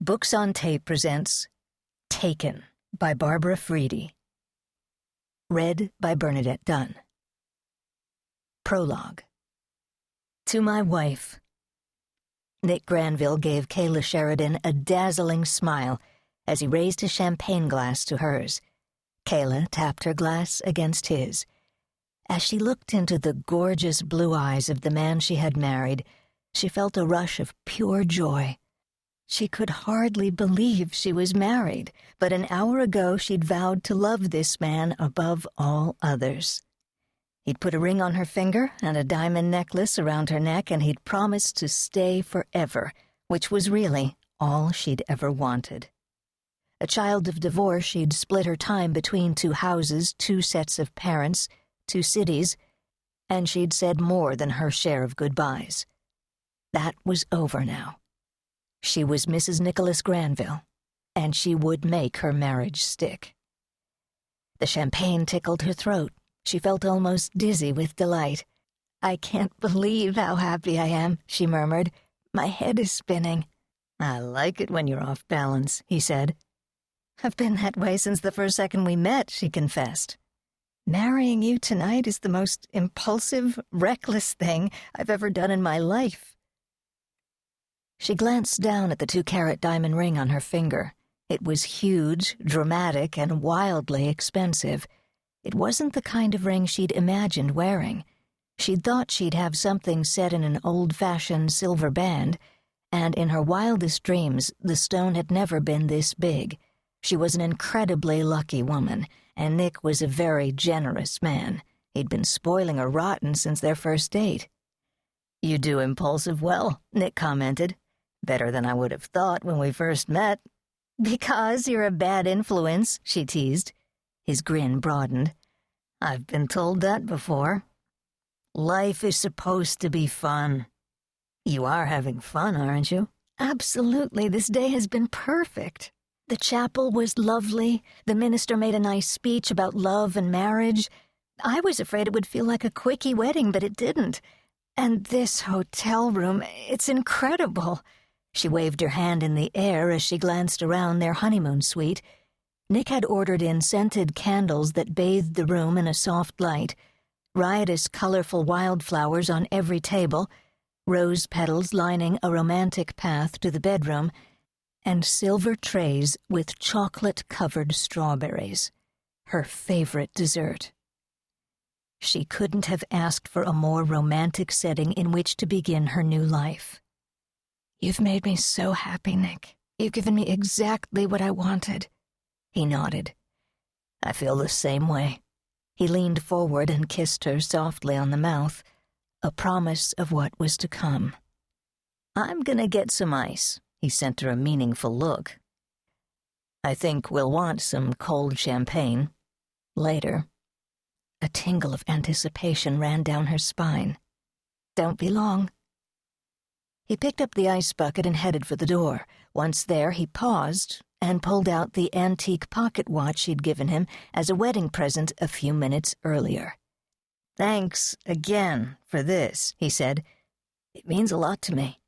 Books on Tape presents Taken by Barbara Freethy. Read by Bernadette Dunn. Prologue. To my wife. Nick Granville gave Kayla Sheridan a dazzling smile as he raised his champagne glass to hers. Kayla tapped her glass against his. As she looked into the gorgeous blue eyes of the man she had married, she felt a rush of pure joy. She could hardly believe she was married, but an hour ago she'd vowed to love this man above all others. He'd put a ring on her finger and a diamond necklace around her neck, and he'd promised to stay forever, which was really all she'd ever wanted. A child of divorce, she'd split her time between two houses, two sets of parents, two cities, and she'd said more than her share of goodbyes. That was over now. She was Mrs. Nicholas Granville, and she would make her marriage stick. The champagne tickled her throat. She felt almost dizzy with delight. "I can't believe how happy I am," she murmured. "My head is spinning." "I like it when you're off balance," he said. "I've been that way since the first second we met," she confessed. "Marrying you tonight is the most impulsive, reckless thing I've ever done in my life." She glanced down at the 2-carat diamond ring on her finger. It was huge, dramatic, and wildly expensive. It wasn't the kind of ring she'd imagined wearing. She'd thought she'd have something set in an old-fashioned silver band, and in her wildest dreams, the stone had never been this big. She was an incredibly lucky woman, and Nick was a very generous man. He'd been spoiling her rotten since their first date. "You do impulsive well," Nick commented. "Better than I would have thought when we first met." "Because you're a bad influence," she teased. His grin broadened. "I've been told that before. Life is supposed to be fun. You are having fun, aren't you?" "Absolutely. This day has been perfect. The chapel was lovely. The minister made a nice speech about love and marriage. I was afraid it would feel like a quickie wedding, but it didn't. And this hotel room, it's incredible." She waved her hand in the air as she glanced around their honeymoon suite. Nick had ordered in scented candles that bathed the room in a soft light, riotous, colorful wildflowers on every table, rose petals lining a romantic path to the bedroom, and silver trays with chocolate-covered strawberries, her favorite dessert. She couldn't have asked for a more romantic setting in which to begin her new life. "You've made me so happy, Nick. You've given me exactly what I wanted." He nodded. "I feel the same way." He leaned forward and kissed her softly on the mouth, a promise of what was to come. "I'm gonna get some ice." He sent her a meaningful look. "I think we'll want some cold champagne later." A tingle of anticipation ran down her spine. "Don't be long." He picked up the ice bucket and headed for the door. Once there, he paused and pulled out the antique pocket watch she'd given him as a wedding present a few minutes earlier. "Thanks again for this," he said. "It means a lot to me.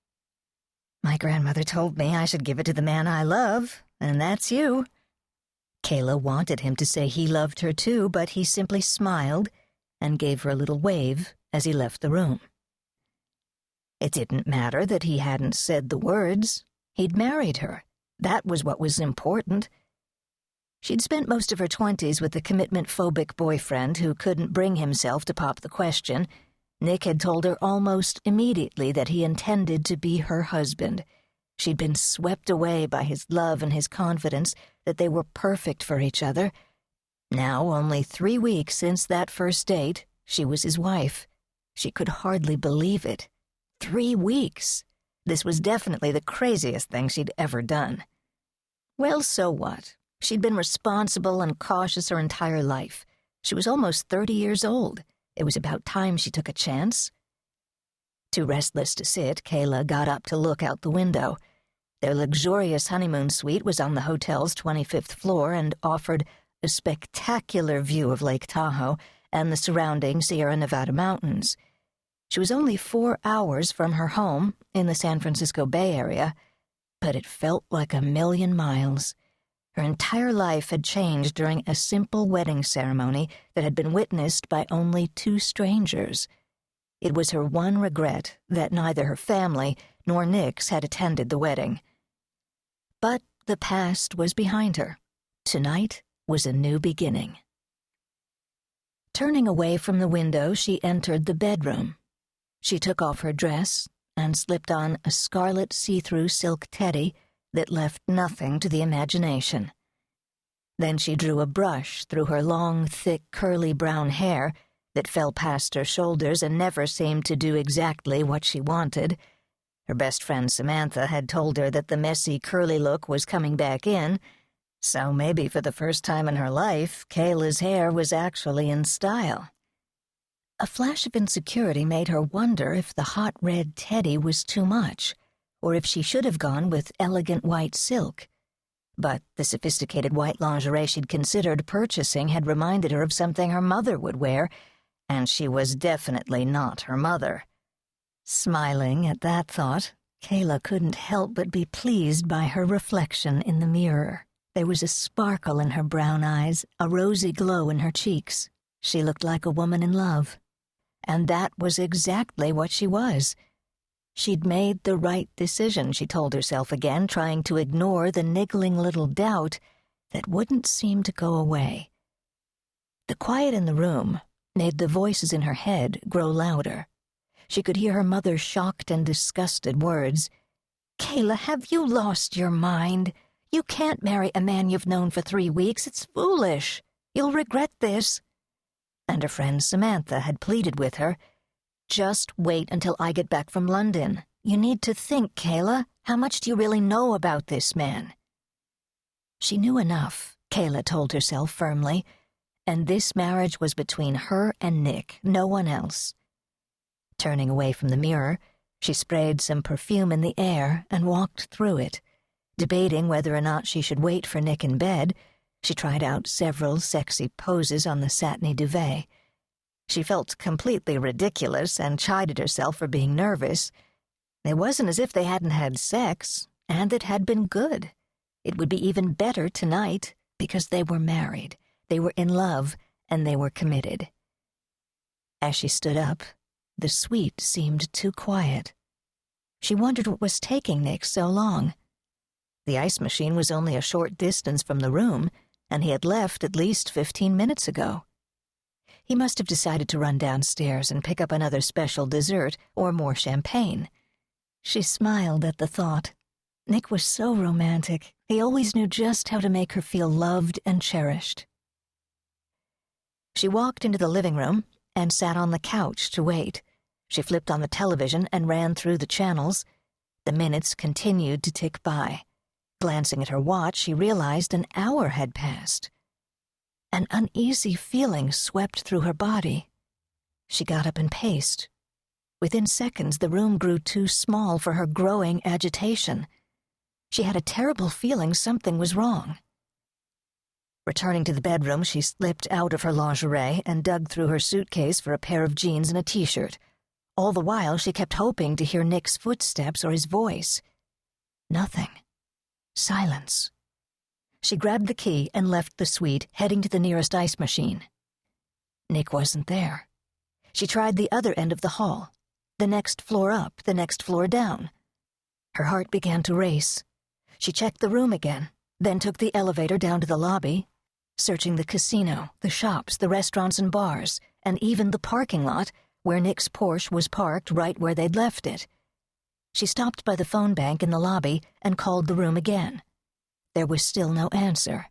My grandmother told me I should give it to the man I love, and that's you." Kayla wanted him to say he loved her too, but he simply smiled and gave her a little wave as he left the room. It didn't matter that he hadn't said the words. He'd married her. That was what was important. She'd spent most of her 20s with a commitment-phobic boyfriend who couldn't bring himself to pop the question. Nick had told her almost immediately that he intended to be her husband. She'd been swept away by his love and his confidence that they were perfect for each other. Now, only 3 weeks since that first date, she was his wife. She could hardly believe it. 3 weeks! This was definitely the craziest thing she'd ever done. Well, so what? She'd been responsible and cautious her entire life. She was almost 30 years old. It was about time she took a chance. Too restless to sit, Kayla got up to look out the window. Their luxurious honeymoon suite was on the hotel's 25th floor and offered a spectacular view of Lake Tahoe and the surrounding Sierra Nevada mountains. She was only 4 hours from her home in the San Francisco Bay Area. but it felt like 1,000,000 miles. Her entire life had changed during a simple wedding ceremony that had been witnessed by only 2 strangers. It was her one regret that neither her family nor Nick's had attended the wedding. But the past was behind her. Tonight was a new beginning. Turning away from the window, she entered the bedroom. She took off her dress and slipped on a scarlet see-through silk teddy that left nothing to the imagination. Then she drew a brush through her long, thick, curly brown hair that fell past her shoulders and never seemed to do exactly what she wanted. Her best friend Samantha had told her that the messy, curly look was coming back in, so maybe for the first time in her life, Kayla's hair was actually in style. A flash of insecurity made her wonder if the hot red teddy was too much, or if she should have gone with elegant white silk. But the sophisticated white lingerie she'd considered purchasing had reminded her of something her mother would wear, and she was definitely not her mother. Smiling at that thought, Kayla couldn't help but be pleased by her reflection in the mirror. There was a sparkle in her brown eyes, a rosy glow in her cheeks. She looked like a woman in love. And that was exactly what she was. She'd made the right decision, she told herself again, trying to ignore the niggling little doubt that wouldn't seem to go away. The quiet in the room made the voices in her head grow louder. She could hear her mother's shocked and disgusted words. "Kayla, have you lost your mind? You can't marry a man you've known for 3 weeks. It's foolish. You'll regret this." And her friend Samantha had pleaded with her, "Just wait until I get back from London. You need to think, Kayla. How much do you really know about this man?" She knew enough, Kayla told herself firmly, and this marriage was between her and Nick, no one else. Turning away from the mirror, she sprayed some perfume in the air and walked through it. Debating whether or not she should wait for Nick in bed, she tried out several sexy poses on the satiny duvet. She felt completely ridiculous and chided herself for being nervous. It wasn't as if they hadn't had sex, and it had been good. It would be even better tonight because they were married, they were in love, and they were committed. As she stood up, the suite seemed too quiet. She wondered what was taking Nick so long. The ice machine was only a short distance from the room, and he had left at least 15 minutes ago. He must have decided to run downstairs and pick up another special dessert or more champagne. She smiled at the thought. Nick was so romantic. He always knew just how to make her feel loved and cherished. She walked into the living room and sat on the couch to wait. She flipped on the television and ran through the channels. The minutes continued to tick by. Glancing at her watch, she realized an hour had passed. An uneasy feeling swept through her body. She got up and paced. Within seconds, the room grew too small for her growing agitation. She had a terrible feeling something was wrong. Returning to the bedroom, she slipped out of her lingerie and dug through her suitcase for a pair of jeans and a t-shirt. All the while, she kept hoping to hear Nick's footsteps or his voice. Nothing. Silence. She grabbed the key and left the suite, heading to the nearest ice machine. Nick wasn't there. She tried the other end of the hall, the next floor up, the next floor down. Her heart began to race. She checked the room again, then took the elevator down to the lobby, searching the casino, the shops, the restaurants and bars, and even the parking lot where Nick's Porsche was parked right where they'd left it. She stopped by the phone bank in the lobby and called the room again. There was still no answer.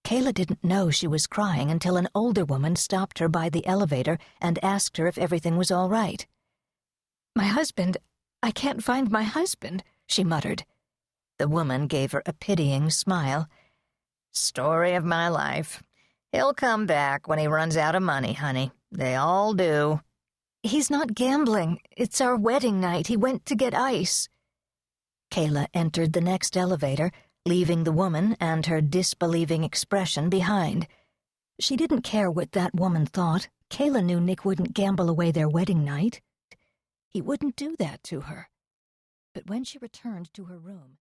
Kayla didn't know she was crying until an older woman stopped her by the elevator and asked her if everything was all right. "My husband, I can't find my husband," she muttered. The woman gave her a pitying smile. "Story of my life. He'll come back when he runs out of money, honey. They all do." "He's not gambling. It's our wedding night. He went to get ice." Kayla entered the next elevator, leaving the woman and her disbelieving expression behind. She didn't care what that woman thought. Kayla knew Nick wouldn't gamble away their wedding night. He wouldn't do that to her. But when she returned to her room,